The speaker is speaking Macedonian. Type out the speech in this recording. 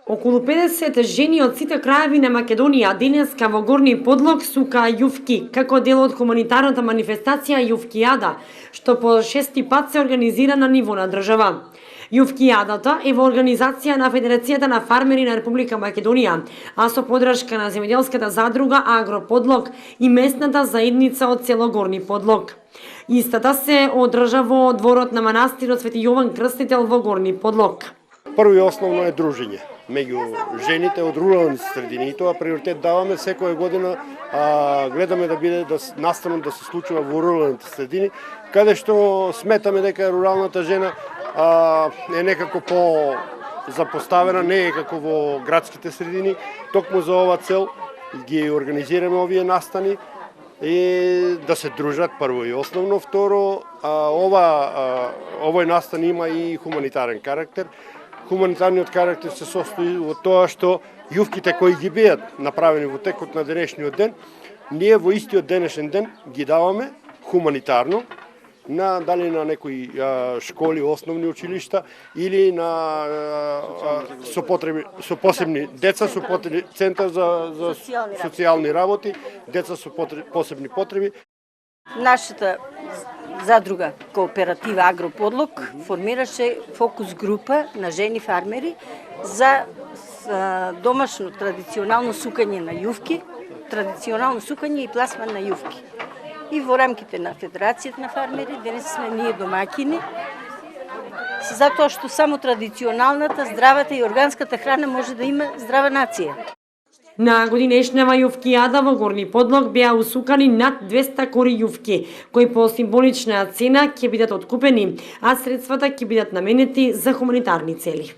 Околу 50 жени од сите краеви на Македонија денеска во Горни Подлог сукаа јуфки, како дел од хуманитарната манифестација Јуфкијада, што по 6-ти пат се организира на ниво на држава. Јуфкијадата е во организација на Федерацијата на фармери на Република Македонија, а со подршка на земјоделската задружа Агро Подлог и местната заедница од село Горни Подлог. Истата се одржа во дворот на манастирот Свети Јован Крстител во Горни Подлог. Прво и основно е дружење меѓу жените од рурални средини и тоа приоритет даваме секоја година, гледаме да биде наставно да се случува во руралните средини, каде што сметаме дека руралната жена е некако по запоставена, не е како во градските средини. Токму за ова цел ги организираме овие настани и да се дружат прво и основно. Второ, овој настан има и хуманитарен карактер. Хуманитарниот карактер се состои во тоа што јуфките кои ги бидат направени во текот на денешниот ден, ние во истиот денешен ден ги даваме хуманитарно дали на некои школи, основни училишта или на со посебни деца со потреби, центар за социјални работи, деца со посебни потреби. Нашата задруга Кооператива Агро Подлог формираше фокус група на жени фармери за домашно традиционално сукање на јуфки, традиционално сукање и пласман на јуфки. И во рамките на Федерацијата на фармери денес сме ние домаќини, затоа што само традиционалната, здравата и органската храна може да има здрава нација. На годинешнава јуфкијада во Горни Подлог беа усукани над 200 кори јуфки, кои по символична цена ќе бидат откупени, а средствата ќе бидат наменети за хуманитарни цели.